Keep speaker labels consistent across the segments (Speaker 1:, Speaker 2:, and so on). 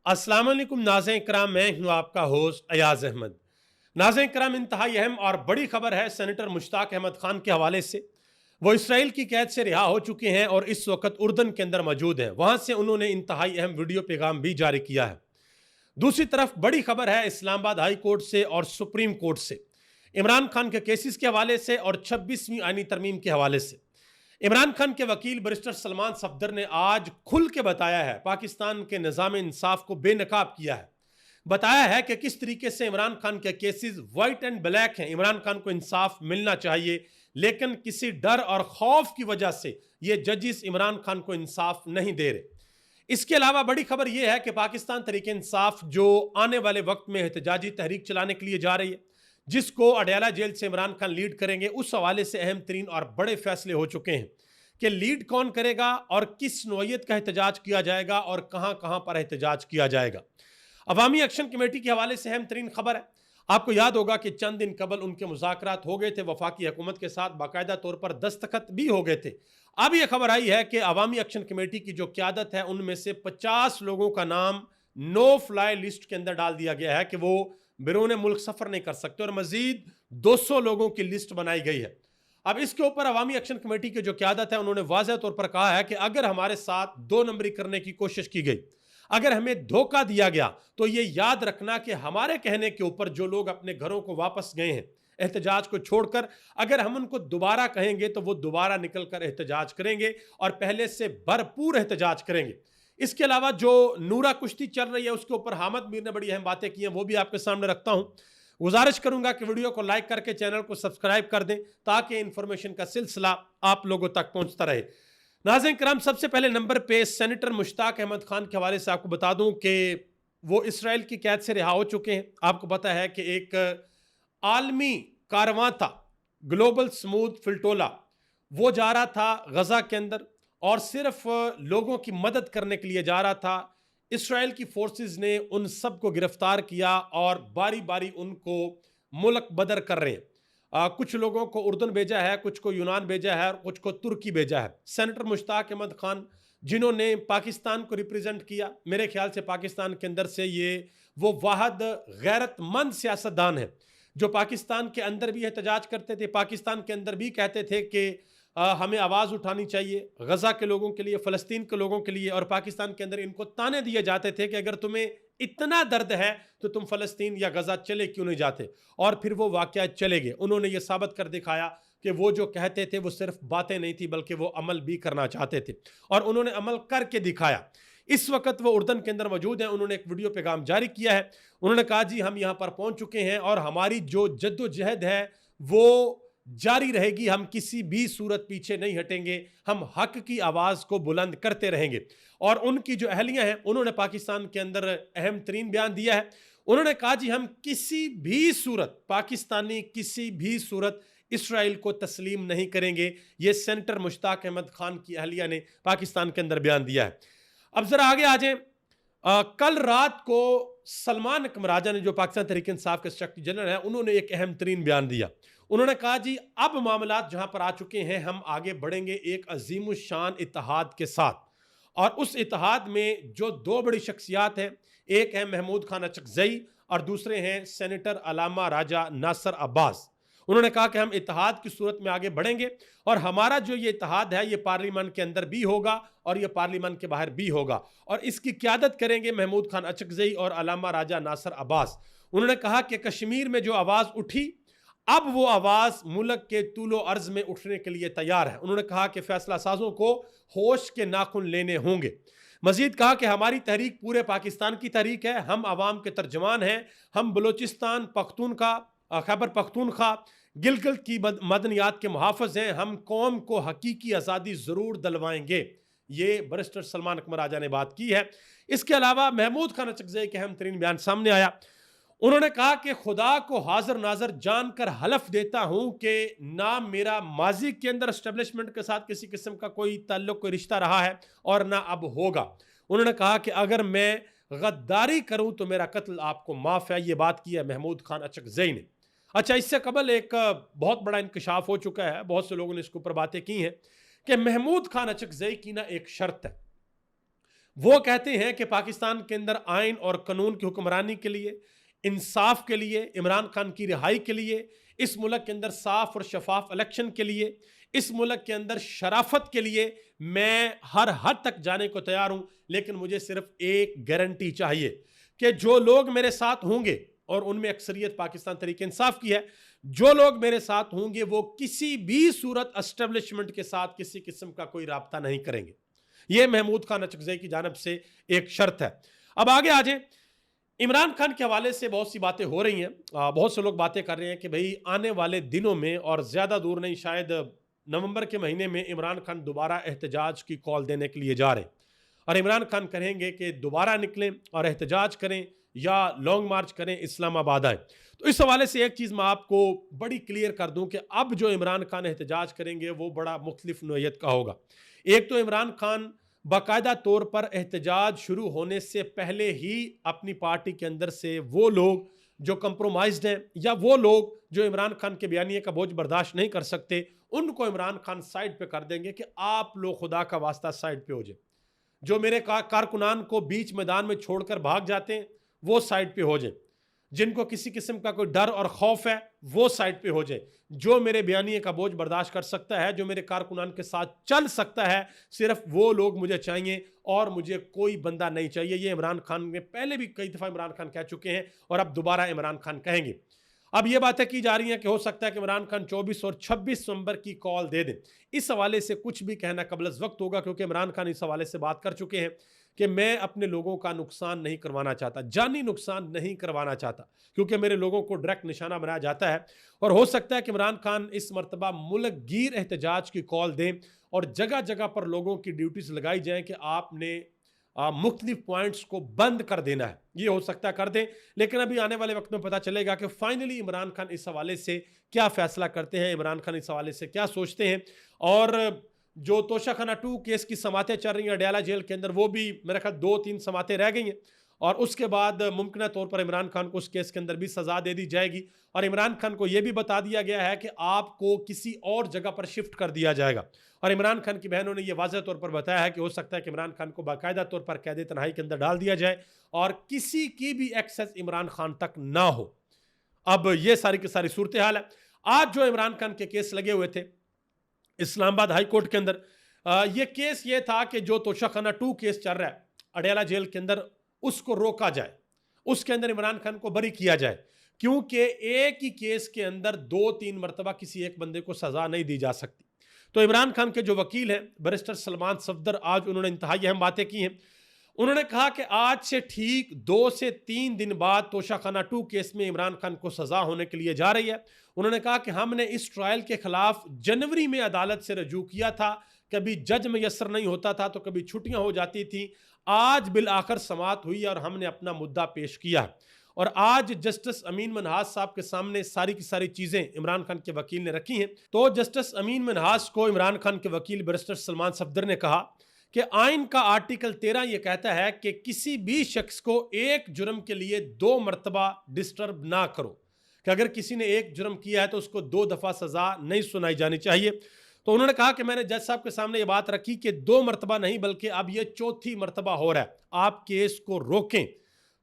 Speaker 1: अस्सलाम वालेकुम नाज़रीन इकराम, मैं हूं आपका होस्ट अयाज अहमद। नाज़रीन इकराम, इंतहाई अहम और बड़ी खबर है सेनेटर मुश्ताक अहमद खान के हवाले से। वो इसराइल की कैद से रिहा हो चुके हैं और इस वक्त उर्दन के अंदर मौजूद हैं। वहां से उन्होंने इंतहाई अहम वीडियो पैगाम भी जारी किया है। दूसरी तरफ बड़ी खबर है इस्लामाबाद हाई कोर्ट से और सुप्रीम कोर्ट से, इमरान खान के केसेस के हवाले से और 26वीं आईनी तरमीम के हवाले से। इमरान खान के वकील बैरिस्टर सलमान सफदर ने आज खुल के बताया है, पाकिस्तान के निज़ाम इंसाफ को बेनकाब किया है। बताया है कि किस तरीके से इमरान खान के केसेस वाइट एंड ब्लैक हैं। इमरान खान को इंसाफ मिलना चाहिए, लेकिन किसी डर और खौफ की वजह से ये जजिस इमरान खान को इंसाफ नहीं दे रहे। इसके अलावा बड़ी खबर यह है कि पाकिस्तान तहरीक इंसाफ जो आने वाले वक्त में एहतजाजी तहरीक चलाने के लिए जा रही है, जिसको अडयाला जेल से इमरान खान लीड करेंगे, उस हवाले से अहम तरीन और बड़े फैसले हो चुके हैं कि लीड कौन करेगा और किस नौयत का एहतजाज किया जाएगा और कहां कहां पर एहतजाज किया जाएगा। अवामी एक्शन कमेटी के हवाले से अहम तरीन खबर है। आपको याद होगा कि चंद दिन कबल उनके मुज़ाकरात हो गए थे, वफाकी हुकूमत के साथ बाकायदा तौर पर दस्तखत भी हो गए थे। अब यह खबर आई है कि अवामी एक्शन कमेटी की जो क्यादत है, उनमें से 50 लोगों का नाम नो फ्लाई लिस्ट के अंदर डाल दिया गया है कि वो बिरून मुल्क सफर नहीं कर सकते, और मजीद 200 लोगों की लिस्ट बनाई गई है। अब इसके ऊपर अवामी एक्शन कमेटी की जो क्यादत है, उन्होंने वाज़ेह तौर पर कहा है कि अगर हमारे साथ दो नंबरी करने की कोशिश की गई, अगर हमें धोखा दिया गया, तो ये याद रखना कि हमारे कहने के ऊपर जो लोग अपने घरों को वापस गए हैं एहतजाज को छोड़कर, अगर हम उनको दोबारा कहेंगे तो वो दोबारा निकल कर एहतजाज करेंगे और पहले से भरपूर एहतजाज करेंगे। इसके अलावा जो नूरा कुश्ती चल रही है, उसके ऊपर हामिद मीर ने बड़ी अहम बातें की हैं, वो भी आपके सामने रखता हूं। गुजारिश करूंगा कि वीडियो को लाइक करके चैनल को सब्सक्राइब कर दें, ताकि इंफॉर्मेशन का सिलसिला आप लोगों तक पहुंचता रहे। नाज़रीन करम, सबसे पहले नंबर पे सेनेटर मुश्ताक अहमद खान के हवाले से आपको बता दूं कि वो इसराइल की कैद से रिहा हो चुके हैं। आपको पता है कि एक आलमी कारवां था, ग्लोबल स्मूथ फिल्टोला, वो जा रहा था गजा के अंदर और सिर्फ लोगों की मदद करने के लिए जा रहा था। इसराइल की फोर्सेस ने उन सब को गिरफ्तार किया और बारी बारी उनको मुल्क बदर कर रहे हैं। कुछ लोगों को उर्दन भेजा है, कुछ को यूनान भेजा है और कुछ को तुर्की भेजा है। सेनेटर मुश्ताक अहमद खान, जिन्होंने पाकिस्तान को रिप्रेजेंट किया, मेरे ख्याल से पाकिस्तान के अंदर से ये वो वाहद गैरतमंद सियासतदान है जो पाकिस्तान के अंदर भी एहतजाज करते थे, पाकिस्तान के अंदर भी कहते थे कि हमें आवाज़ उठानी चाहिए गज़ा के लोगों के लिए, फ़लस्तीन के लोगों के लिए। और पाकिस्तान के अंदर इनको ताने दिए जाते थे कि अगर तुम्हें इतना दर्द है तो तुम फ़लस्तीन या गज़ा चले क्यों नहीं जाते। और फिर वो वाक़या चले गए। उन्होंने ये साबित कर दिखाया कि वो जो कहते थे वो सिर्फ बातें नहीं थी, बल्कि वो अमल भी करना चाहते थे, और उन्होंने अमल करके दिखाया। इस वक्त वो उर्दन के अंदर मौजूद हैं। उन्होंने एक वीडियो पैगाम जारी किया है। उन्होंने कहा, जी हम यहाँ पर पहुँच चुके हैं और हमारी जो जद्दोजहद है वो जारी रहेगी, हम किसी भी सूरत पीछे नहीं हटेंगे, हम हक की आवाज़ को बुलंद करते रहेंगे। और उनकी जो अहलियाँ हैं, उन्होंने पाकिस्तान के अंदर अहम तरीन बयान दिया है। उन्होंने कहा, जी हम किसी भी सूरत, पाकिस्तानी किसी भी सूरत इसराइल को तस्लीम नहीं करेंगे। ये सेनेटर मुश्ताक अहमद खान की अहलिया ने पाकिस्तान के अंदर बयान दिया है। अब जरा आगे आ जाए। कल रात को सलमान अकबर राजा ने, जो पाकिस्तान तहरीक इंसाफ के सेक्रेटरी जनरल हैं, उन्होंने एक अहम तरीन बयान दिया। उन्होंने कहा, जी अब मामलात जहां पर आ चुके हैं, हम आगे बढ़ेंगे एक अजीम शान इत्तेहाद के साथ। और उस इत्तेहाद में जो दो बड़ी शख्सियात हैं, एक है महमूद खान अचकजई और दूसरे हैं सेनेटर अलामा राजा नासर अब्बास। उन्होंने कहा कि हम इत्तेहाद की सूरत में आगे बढ़ेंगे और हमारा जो ये इत्तेहाद है, ये पार्लियामेंट के अंदर भी होगा और ये पार्लियामेंट के बाहर भी होगा, और इसकी क़यादत करेंगे महमूद खान अचकजई और अलामा राजा नासर अब्बास। उन्होंने कहा कि कश्मीर में जो आवाज़ उठी, अब वो आवाज़ मुल्क के तूलो अर्ज में उठने के लिए तैयार है। उन्होंने कहा कि फैसला साजों को होश के नाखुन लेने होंगे। मजीद कहा कि हमारी तहरीक पूरे पाकिस्तान की तहरीक है, हम आवाम के तर्जमान हैं, हम बलोचिस्तान, पख्तूनख्वा, खैबर पख्तूनख्वा, गिलगित की मदनियात के मुहाफ़िज़ हैं, हम कौम को हकीकी आज़ादी ज़रूर दिलवाएंगे। ये बैरिस्टर सलमान अकबर राजा ने बात की है। इसके अलावा महमूद खान अचकजई के अहम तरीन बयान सामने आया। उन्होंने कहा कि खुदा को हाजिर नाजर जानकर हलफ देता हूं कि ना मेरा माजी के अंदर एस्टेब्लिशमेंट के साथ किसी किस्म का कोई ताल्लुक, कोई रिश्ता रहा है और ना अब होगा। उन्होंने कहा कि अगर मैं गद्दारी करूं तो मेरा कत्ल आपको माफ़ है। ये बात की है महमूद खान अचकजई ने। अच्छा, इससे कबल एक बहुत बड़ा इंकशाफ हो चुका है, बहुत से लोगों ने इसके ऊपर बातें की हैं कि महमूद खान अचकजई की ना एक शर्त है। वो कहते हैं कि पाकिस्तान के अंदर आइन और कानून की हुक्मरानी के लिए, इंसाफ के लिए, इमरान खान की रिहाई के लिए, इस मुल्क के अंदर साफ और शफाफ इलेक्शन के लिए, इस मुल्क के अंदर शराफत के लिए मैं हर हद तक जाने को तैयार हूं। लेकिन मुझे सिर्फ एक गारंटी चाहिए कि जो लोग मेरे साथ होंगे, और उनमें अक्सरियत पाकिस्तान तरीके इंसाफ की है, जो लोग मेरे साथ होंगे वो किसी भी सूरत एस्टेब्लिशमेंट के साथ किसी किस्म का कोई राब्ता नहीं करेंगे। यह महमूद खान अचकज़ई की जानब से एक शर्त है। अब आगे आ जाए, इमरान खान के हवाले से बहुत सी बातें हो रही हैं। बहुत से लोग बातें कर रहे हैं कि भाई आने वाले दिनों में, और ज़्यादा दूर नहीं, शायद नवंबर के महीने में इमरान खान दोबारा एहतजाज की कॉल देने के लिए जा रहे हैं, और इमरान खान कहेंगे कि दोबारा निकलें और एहतजाज करें या लॉन्ग मार्च करें, इस्लामाबाद आए। तो इस हवाले से एक चीज़ मैं आपको बड़ी क्लियर कर दूं कि अब जो इमरान खान एहतजाज करेंगे वो बड़ा मुख्तलिफ नौइयत का होगा। एक तो इमरान खान बाकायदा तौर पर एहतजाज शुरू होने से पहले ही अपनी पार्टी के अंदर से वो लोग जो कंप्रोमाइज्ड हैं, या वो लोग जो इमरान खान के बयानिए का बोझ बर्दाश्त नहीं कर सकते, उनको इमरान खान साइड पे कर देंगे कि आप लोग खुदा का वास्ता साइड पे हो जाए। जो मेरे कारकुनान को बीच मैदान में छोड़कर भाग जाते हैं वो साइड पे हो जाए, जिनको किसी किस्म का कोई डर और खौफ है वो साइड पे हो जाए। जो मेरे बयानिए का बोझ बर्दाश्त कर सकता है, जो मेरे कारकुनान के साथ चल सकता है, सिर्फ वो लोग मुझे चाहिए और मुझे कोई बंदा नहीं चाहिए। ये इमरान खान ने पहले भी कई दफ़ा इमरान खान कह चुके हैं और अब दोबारा इमरान खान कहेंगे। अब ये बातें की जा रही हैं कि हो सकता है कि इमरान खान 24 और 26 नवंबर की कॉल दे दें। इस हवाले से कुछ भी कहना कबल वक्त होगा, क्योंकि इमरान खान इस हवाले से बात कर चुके हैं कि मैं अपने लोगों का नुकसान नहीं करवाना चाहता, जानी नुकसान नहीं करवाना चाहता, क्योंकि मेरे लोगों को डायरेक्ट निशाना बनाया जाता है। और हो सकता है कि इमरान खान इस मरतबा मुल्क गिर एहतजाज की कॉल दें और जगह जगह पर लोगों की ड्यूटीज लगाई जाएं कि आपने मुख्तलिफ पॉइंट्स को बंद कर देना है। ये हो सकता है कर दें, लेकिन अभी आने वाले वक्त में पता चलेगा कि फाइनली इमरान खान इस हवाले से क्या फैसला करते हैं, इमरान खान इस हवाले से क्या सोचते हैं। और जो तोशाखाना 2 केस की समातें चल रही हैं अडयाला जेल के अंदर, वो भी मेरे ख्याल 2-3 समातें रह गई हैं, और उसके बाद मुमकिन तौर पर इमरान खान को उस केस के अंदर भी सजा दे दी जाएगी। और इमरान खान को यह भी बता दिया गया है कि आपको किसी और जगह पर शिफ्ट कर दिया जाएगा। और इमरान खान की बहनों ने यह वाज़ेह तौर पर बताया है कि हो सकता है कि इमरान खान को बाकायदा तौर पर कैद तन्हाई के अंदर डाल दिया जाए और किसी की भी एक्सेस इमरान खान तक ना हो। अब यह सारी की सारी सूरत हाल है। आज जो इमरान खान के केस लगे हुए थे इस्लामाबाद हाई कोर्ट के अंदर, यह केस ये था कि जो तोशाखाना 2 केस चल रहा है अडयाला जेल के अंदर, उसको रोका जाए, उसके अंदर इमरान खान को बरी किया जाए, क्योंकि एक ही केस के अंदर 2-3 मरतबा किसी एक बंदे को सजा नहीं दी जा सकती। तो इमरान खान के जो वकील हैं बैरिस्टर सलमान सफदर, आज उन्होंने इंतहाई अहम बातें की हैं। उन्होंने कहा कि आज से ठीक 2 से 3 दिन बाद तोशाखाना 2 केस में इमरान खान को सजा होने के लिए जा रही है। उन्होंने कहा कि हमने इस ट्रायल के खिलाफ जनवरी में अदालत से रजू किया था, कभी जज मैसर नहीं होता था तो कभी छुट्टियां हो जाती थी। आज बिल आखिर समात हुई और हमने अपना मुद्दा पेश किया, और आज जस्टिस अमीन मनहास साहब के सामने सारी की सारी चीजें इमरान खान के वकील ने रखी हैं। तो जस्टिस अमीन मनहास को इमरान खान के वकील बैरिस्टर सलमान सफदर ने कहा कि आइन का आर्टिकल 13 यह कहता है कि किसी भी शख्स को एक जुर्म के लिए 2 मरतबा डिस्टर्ब ना करो, कि अगर किसी ने एक जुर्म किया है तो उसको 2 दफा सजा नहीं सुनाई जानी चाहिए। तो उन्होंने कहा कि मैंने जज साहब के सामने ये बात रखी कि 2 मरतबा नहीं बल्कि अब ये 4थी मरतबा हो रहा है, आप केस को रोकें।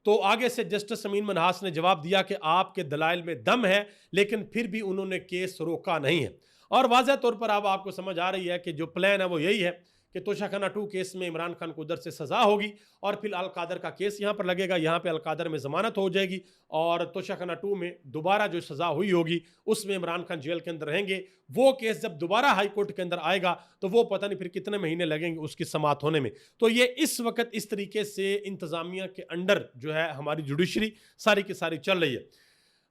Speaker 1: तो आगे से जस्टिस अमीन मनहास ने जवाब दिया कि आपके दलाइल में दम है, लेकिन फिर भी उन्होंने केस रोका नहीं है। और वाज़ह तौर पर अब आपको समझ आ रही है कि जो प्लान है वो यही है कि तोशाखाना 2 केस में इमरान खान को उधर से सजा होगी और फिर अलकादर का केस यहाँ पर लगेगा, यहाँ पे अलकादर में जमानत हो जाएगी, और तोशाखाना 2 में दोबारा जो सजा हुई होगी उसमें इमरान खान जेल के अंदर रहेंगे। वो केस जब दोबारा हाई कोर्ट के अंदर आएगा तो वो पता नहीं फिर कितने महीने लगेंगे उसकी समात होने में। तो ये इस वक्त इस तरीके से इंतजामिया के अंडर जो है हमारी जुडिशरी सारी की सारी चल रही है।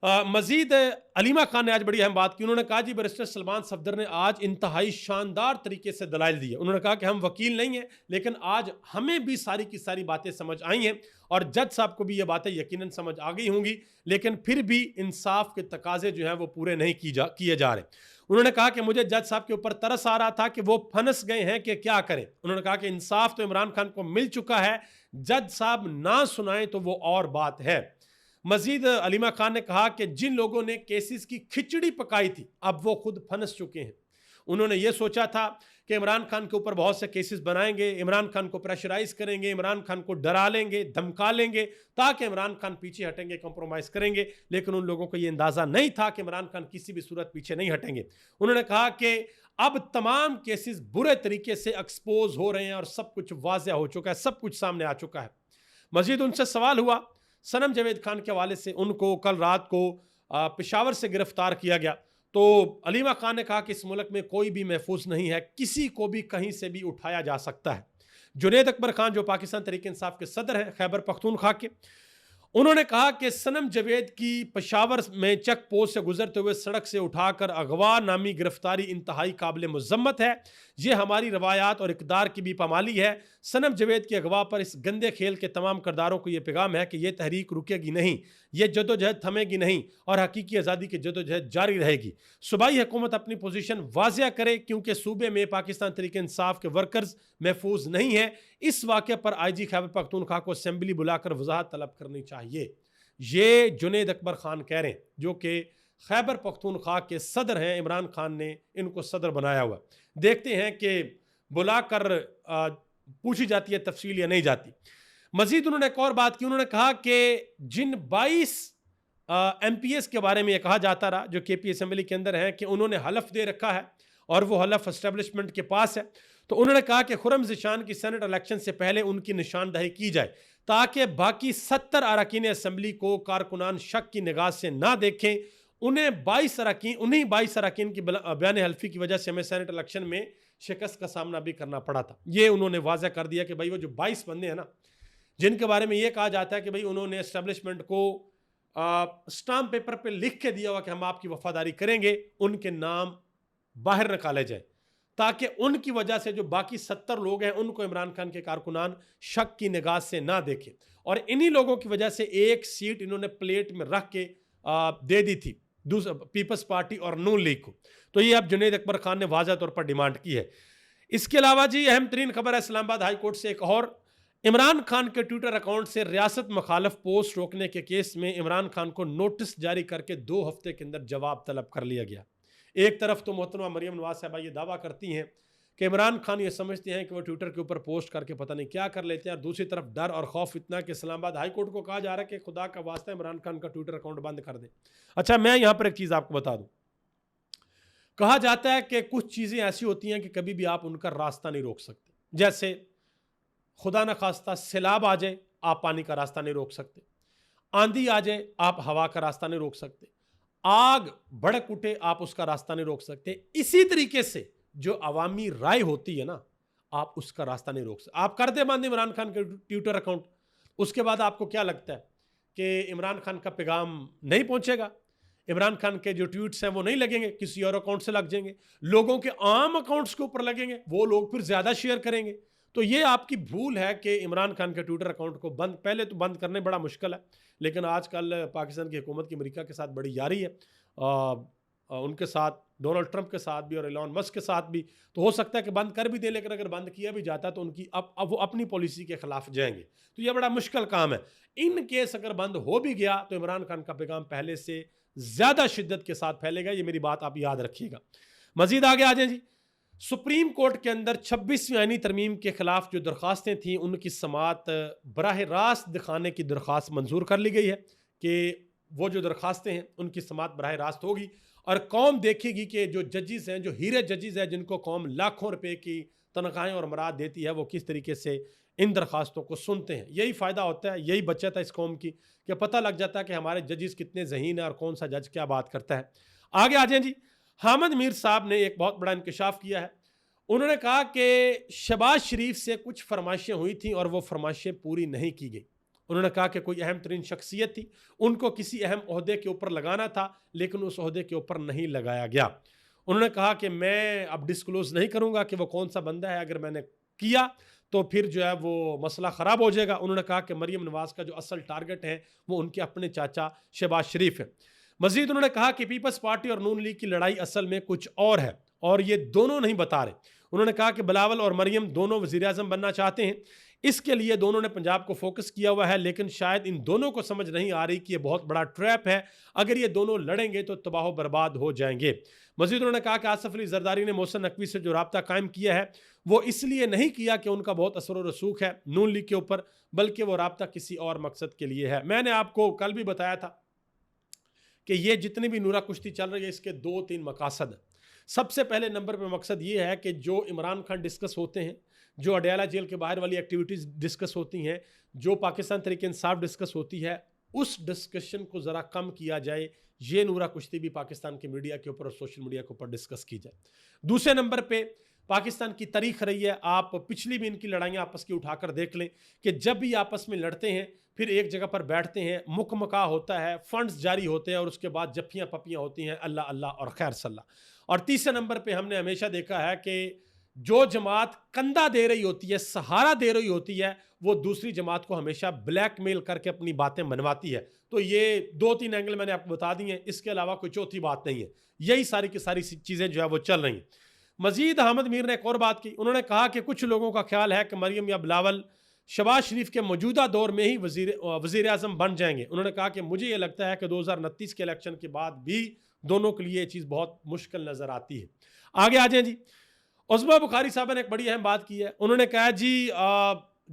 Speaker 1: मजीद अलीमा खान ने आज बड़ी अहम बात की। उन्होंने कहा जी बैरिस्टर सलमान सफदर ने आज इंतहाई शानदार तरीके से दलाइल दिए। उन्होंने कहा कि हम वकील नहीं हैं, लेकिन आज हमें भी सारी की सारी बातें समझ आई हैं और जज साहब को भी ये बातें यकीनन समझ आ गई होंगी, लेकिन फिर भी इंसाफ के तकाजे जो हैं वो पूरे नहीं किए जा रहे। उन्होंने कहा कि मुझे जज साहब के ऊपर तरस आ रहा था कि वो फंस गए हैं कि क्या करें। उन्होंने कहा कि इंसाफ तो इमरान खान को मिल चुका है, जज साहब ना सुनाएं तो वो और बात है। मजीद अलीमा खान ने कहा कि जिन लोगों ने केसेस की खिचड़ी पकाई थी अब वो खुद फंस चुके हैं। उन्होंने ये सोचा था कि इमरान खान के ऊपर बहुत से केसेस बनाएंगे, इमरान खान को प्रेशराइज करेंगे, इमरान खान को डरा लेंगे, धमका लेंगे ताकि इमरान खान पीछे हटेंगे, कंप्रोमाइज करेंगे। लेकिन उन लोगों को ये अंदाजा नहीं था कि इमरान खान किसी भी सूरत पीछे नहीं हटेंगे। उन्होंने कहा कि अब तमाम केसेस बुरे तरीके से एक्सपोज हो रहे हैं और सब कुछ वाज़ेह हो चुका है, सब कुछ सामने आ चुका है। मजीद उनसे सवाल हुआ सनम जावेद खान के हवाले से, उनको कल रात को पेशावर से गिरफ्तार किया गया, तो अलीमा खान ने कहा कि इस मुल्क में कोई भी महफूज नहीं है, किसी को भी कहीं से भी उठाया जा सकता है। जुनैद अकबर खान जो पाकिस्तान तहरीक इंसाफ के सदर हैं खैबर पख्तूनख्वा के, उन्होंने कहा कि सनम जावेद की पेशावर में चेक पोस्ट से गुजरते हुए सड़क से उठाकर अगवा नामी गिरफ्तारी इंतहाई काबिल मुज़म्मत है। ये हमारी रवायात और इक़दार की भी पामाली है। सनम जावेद के अगवा पर इस गंदे खेल के तमाम किरदारों को ये पैगाम है कि ये तहरीक रुकेगी नहीं, ये जदोजहद थमेगी नहीं और हकीकी आज़ादी की जदोजहद जारी रहेगी। सूबाई हुकूमत अपनी पोजीशन वाज़िया करे क्योंकि सूबे में पाकिस्तान तहरीक इंसाफ के वर्कर्स महफूज नहीं हैं। इस वाक़े पर IG खैबर पख्तूनख्वा को असेंबली बुलाकर वजाहत तलब करनी चाहिए। ये जुनैद अकबर खान कह रहे हैं जो कि खैबर पख्तूनख्वा के सदर हैं। इमरान खान ने इनको सदर बनाया हुआ। देखते हैं कि बुलाकर पूछी जाती है तफसील या नहीं जाती। मजीद उन्होंने एक और बात की, उन्होंने कहा कि जिन 22 MPS के बारे में यह कहा जाता रहा जो KP असेंबली के अंदर हैं कि उन्होंने हलफ दे रखा है और वो हलफ एस्टेब्लिशमेंट के पास है, तो उन्होंने कहा कि खुर्रम ज़िशान की सेनेट इलेक्शन से पहले उनकी निशानदही की जाए ताकि बाकी 70 अरकान असेंबली को कारकुनान शक की निगाह से ना देखें। उन्हीं 22 अरकान की बयान हल्फी की वजह से हमें सेनेट इलेक्शन में शिकस्त का सामना भी करना पड़ा था। ये उन्होंने वाज़ह कर दिया कि भाई वो जो 22 बंदे हैं ना जिनके बारे में ये कहा जाता है कि भाई उन्होंने एस्टेब्लिशमेंट को स्टाम्प पेपर पे लिख के दिया हुआ कि हम आपकी वफादारी करेंगे, उनके नाम बाहर निकाले जाए ताकि उनकी वजह से जो बाकी 70 लोग हैं उनको इमरान खान के कारकुनान शक की निगाह से ना देखें। और इन्हीं लोगों की वजह से एक सीट इन्होंने प्लेट में रख के दे दी थी पीपल्स पार्टी और नून लीग को। तो ये अब जुनैद अकबर खान ने वाज़ह तौर पर डिमांड की है। इसके अलावा जी अहम तरीन खबर है इस्लामाबाद हाई कोर्ट से एक और, इमरान खान के ट्विटर अकाउंट से रियासत मुखालफ पोस्ट रोकने के केस में इमरान खान को नोटिस जारी करके 2 हफ्ते के अंदर जवाब तलब कर लिया गया। एक तरफ तो मोहतरमा मरियम नवाज साहबा ये दावा करती हैं कि इमरान खान ये समझते हैं कि वो ट्विटर के ऊपर पोस्ट करके पता नहीं क्या कर लेते हैं, और दूसरी तरफ डर और खौफ इतना कि इस्लामाबाद हाई कोर्ट को कहा जा रहा है कि खुदा का वास्ता इमरान खान का ट्विटर अकाउंट बंद कर दे। अच्छा, मैं यहाँ पर एक चीज़ आपको बता दूँ, कहा जाता है कि कुछ चीज़ें ऐसी होती हैं कि कभी भी आप उनका रास्ता नहीं रोक सकते। जैसे खुदा न खास्ता सैलाब आ जाए, आप पानी का रास्ता नहीं रोक सकते, आंधी आ जाए आप हवा का रास्ता नहीं रोक सकते, आग भड़क उठे आप उसका रास्ता नहीं रोक सकते। इसी तरीके से जो अवामी राय होती है ना, आप उसका रास्ता नहीं रोक सकते। आप कर दे बंद इमरान खान के ट्विटर अकाउंट, उसके बाद आपको क्या लगता है कि इमरान खान का पैगाम नहीं पहुंचेगा, इमरान खान के जो ट्वीट्स हैं वो नहीं लगेंगे, किसी और अकाउंट से लग जाएंगे, लोगों के आम अकाउंट्स के ऊपर लगेंगे, वो लोग फिर ज्यादा शेयर करेंगे। तो ये आपकी भूल है कि इमरान खान के ट्विटर अकाउंट को पहले तो बंद करने बड़ा मुश्किल है, लेकिन आजकल पाकिस्तान की हुकूमत की अमेरिका के साथ बड़ी यारी है, उनके साथ डोनाल्ड ट्रंप के साथ भी और एलॉन मस्क के साथ भी, तो हो सकता है कि बंद कर भी दे, लेकिन अगर बंद किया भी जाता तो उनकी अब वो अपनी पॉलिसी के खिलाफ जाएंगे। तो ये बड़ा मुश्किल काम है। इन केस अगर बंद हो भी गया तो इमरान खान का पैगाम पहले से ज़्यादा शिद्दत के साथ फैलेगा, ये मेरी बात आप याद रखिएगा। मजीद आगे आ जाए जी, सुप्रीम कोर्ट के अंदर 26वीं आईनी तरमीम के खिलाफ जो दरख्वास्तें थीं उनकी समाअत बराह रास्त दिखाने की दरख्वास्त मंजूर कर ली गई है कि वो जो दरख्वास्तें हैं उनकी समाअत बराह रास्त होगी और कौम देखेगी कि जो जजेस हैं, जो हीरे जजेस हैं जिनको कौम लाखों रुपए की तनख्वाहें और मराद देती है, वो किस तरीके से इन दरख्वास्तों को सुनते हैं। यही फ़ायदा होता है, यही बचत है इस कौम की कि पता लग जाता है कि हमारे जजेस कितने ज़हीन हैं और कौन सा जज क्या बात करता है। आगे आ जाए जी, हामिद मीर साहब ने एक बहुत बड़ा इंकशाफ किया है। उन्होंने कहा कि शहबाज शरीफ से कुछ फरमाइशें हुई थी और वो फरमाइशें पूरी नहीं की गई। उन्होंने कहा कि कोई अहम तरीन शख्सियत थी, उनको किसी अहम ओहदे के ऊपर लगाना था लेकिन उस ओहदे के ऊपर नहीं लगाया गया। उन्होंने कहा कि मैं अब डिस्क्लोज नहीं करूंगा कि वो कौन सा बंदा है, अगर मैंने किया तो फिर जो है वो मसला ख़राब हो जाएगा। उन्होंने कहा कि मरियम नवाज़ का जो असल टारगेट है वो उनके अपने चाचा शहबाज शरीफ है। मजीद उन्होंने कहा कि पीपल्स पार्टी और नून लीग की लड़ाई असल में कुछ और है और ये दोनों नहीं बता रहे। उन्होंने कहा कि बिलावल और मरियम दोनों वज़ीर आज़म बनना चाहते हैं, इसके लिए दोनों ने पंजाब को फोकस किया हुआ है, लेकिन शायद इन दोनों को समझ नहीं आ रही कि ये बहुत बड़ा ट्रैप है। अगर ये दोनों लड़ेंगे तो तबाह बर्बाद हो जाएंगे। मजीद उन्होंने कहा कि आसिफ अली जरदारी ने मोहसिन नकवी से जो राब्ता कायम किया है वो इसलिए नहीं किया कि उनका बहुत असर और रसूख है नून लीग के ऊपर, बल्कि वो राब्ता किसी और मकसद के लिए है। मैंने आपको कल भी बताया था कि ये जितनी भी नूरा कुश्ती चल रही है इसके 2-3 मकासद हैं। सबसे पहले नंबर पे मकसद ये है कि जो इमरान खान डिस्कस होते हैं, जो अडयाला जेल के बाहर वाली एक्टिविटीज़ डिस्कस होती हैं, जो पाकिस्तान तरीके इंसाफ डिस्कस होती है, उस डिस्कशन को ज़रा कम किया जाए। ये नूरा कुश्ती भी पाकिस्तान के मीडिया के ऊपर और सोशल मीडिया के ऊपर डिस्कस की जाए। दूसरे नंबर पे पाकिस्तान की तारीख रही है, आप पिछली भी इनकी लड़ाइयाँ आपस की उठाकर देख लें कि जब भी आपस में लड़ते हैं फिर एक जगह पर बैठते हैं, मुकमका होता है, फंड्स जारी होते हैं और उसके बाद जफ्फियाँ पप्पियाँ होती हैं, अल्लाह अल्लाह और खैर सल्लाह। और तीसरे नंबर पे हमने हमेशा देखा है कि जो जमात कंधा दे रही होती है, सहारा दे रही होती है, वो दूसरी जमात को हमेशा ब्लैकमेल करके अपनी बातें मनवाती है। तो ये 2-3 एंगल मैंने आपको बता दिए हैं, इसके अलावा कोई चौथी बात नहीं है। यही सारी की सारी चीज़ें जो है वो चल रही हैं। मजीद अहमद मीर ने एक और बात की, उन्होंने कहा कि कुछ लोगों का ख्याल है कि मरियम या बिलावल शहबाज शरीफ के मौजूदा दौर में ही वजीर आज़म बन जाएंगे। उन्होंने कहा कि मुझे ये लगता है कि 2029 के इलेक्शन के बाद भी दोनों के लिए ये चीज़ बहुत मुश्किल नज़र आती है। आगे आ जाए जी। उस्मा बुखारी साहब ने एक बड़ी अहम बात की है। उन्होंने कहा जी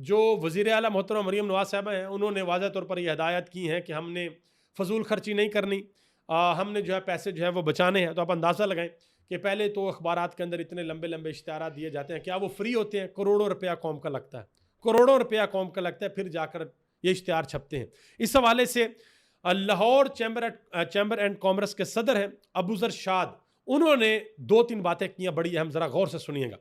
Speaker 1: जो वज़ीर आला मोहतरमा मरियम नवाज साहब हैं उन्होंने वाज़ह तौर पर यह हिदायत की है कि हमने फजूल खर्ची नहीं करनी, हमने जो है पैसे जो है वो बचाने हैं। तो आप अंदाज़ा लगाएं कि पहले तो अखबारात के अंदर इतने लंबे लंबे इश्तिहारात दिए जाते हैं, क्या वो फ्री होते हैं? करोड़ों रुपया कौम का लगता है, करोड़ों रुपया कौम का लगता है, फिर जाकर ये इश्तिहार छपते हैं। इस हवाले से लाहौर चैम्बर एंड कॉमर्स के सदर हैं अबूजर शाद, उन्होंने 2-3 बातें की हैं बड़ी अहम, ज़रा गौर से सुनिएगा।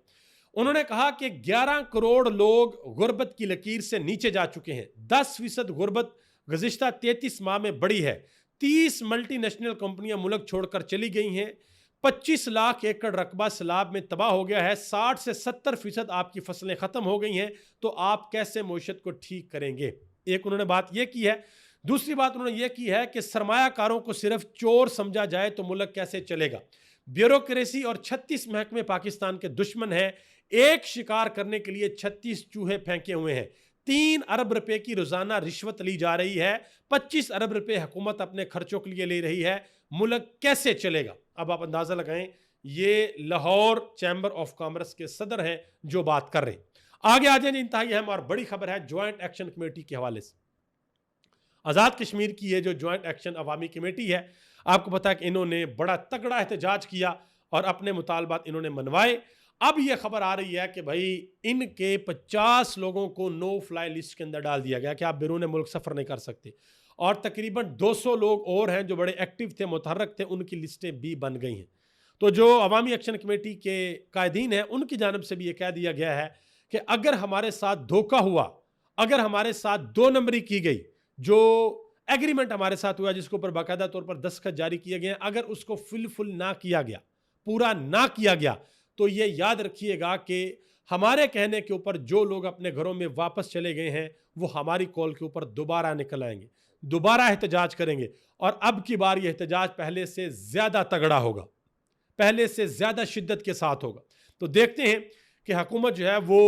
Speaker 1: उन्होंने कहा कि 11 करोड़ लोग गुर्बत की लकीर से नीचे जा चुके हैं। 10% गुर्बत गुज़िश्ता 33 माह में बढ़ी है। 30 मल्टीनेशनल कंपनियां मुल्क छोड़कर चली गई हैं। 25 लाख एकड़ रकबा सैलाब में तबाह हो गया है। 60 से 70% आपकी फसलें ख़त्म हो गई हैं। तो आप कैसे मईशत को ठीक करेंगे? एक उन्होंने बात यह की है। दूसरी बात उन्होंने यह की है कि सरमायाकारों को सिर्फ चोर समझा जाए तो मुल्क कैसे चलेगा? ब्यूरोक्रेसी और 36 महकमे पाकिस्तान के दुश्मन हैं। एक शिकार करने के लिए 36 चूहे फेंके हुए हैं। 3 अरब रुपए की रोजाना रिश्वत ली जा रही है। 25 अरब रुपए हुकूमत अपने खर्चों के लिए ले रही है। मुल्क कैसे चलेगा? अब आप अंदाजा लगाएं, ये लाहौर चैम्बर ऑफ कॉमर्स के सदर हैं जो बात कर रहे हैं। आगे आ जाए, इंतहाई अहम और बड़ी खबर है ज्वाइंट एक्शन कमेटी के हवाले से। आज़ाद कश्मीर की ये जो ज्वाइंट एक्शन अवामी कमेटी है, आपको पता है कि इन्होंने बड़ा तगड़ा एहतजाज किया और अपने मुतालबात इन्होंने मनवाए। अब यह खबर आ रही है कि भाई इनके 50 लोगों को नो फ्लाई लिस्ट के अंदर डाल दिया गया कि आप बैरून मुल्क सफ़र नहीं कर सकते, और तकरीबन 200 लोग और हैं जो बड़े एक्टिव थे, मुतहर्रक थे, उनकी लिस्टें भी बन गई हैं। तो जो अवामी एक्शन कमेटी के कायदीन हैं उनकी जानब से भी ये कह दिया गया है कि अगर हमारे साथ धोखा हुआ, अगर हमारे साथ 2 नंबरी की गई, जो एग्रीमेंट हमारे साथ हुआ जिसके ऊपर बाकायदा तौर पर दस्तखत जारी किए गए, अगर उसको फुल ना किया गया, पूरा ना किया गया, तो ये याद रखिएगा कि हमारे कहने के ऊपर जो लोग अपने घरों में वापस चले गए हैं वो हमारी कॉल के ऊपर दोबारा निकल आएंगे, दोबारा एहतजाज करेंगे, और अब की बार ये एहतजाज पहले से ज़्यादा तगड़ा होगा, पहले से ज़्यादा शिद्दत के साथ होगा। तो देखते हैं कि हुकूमत जो है वो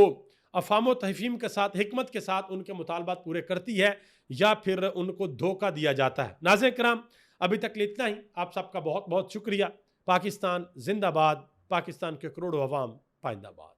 Speaker 1: अफ़ाम तहफ़ीम के साथ, हिकमत के साथ उनके मुतालबात पूरे करती है या फिर उनको धोखा दिया जाता है। नाज़रीन किराम, अभी तक इतना ही। आप सबका बहुत बहुत शुक्रिया। पाकिस्तान जिंदाबाद, पाकिस्तान के करोड़ों अवाम पाइंदाबाद।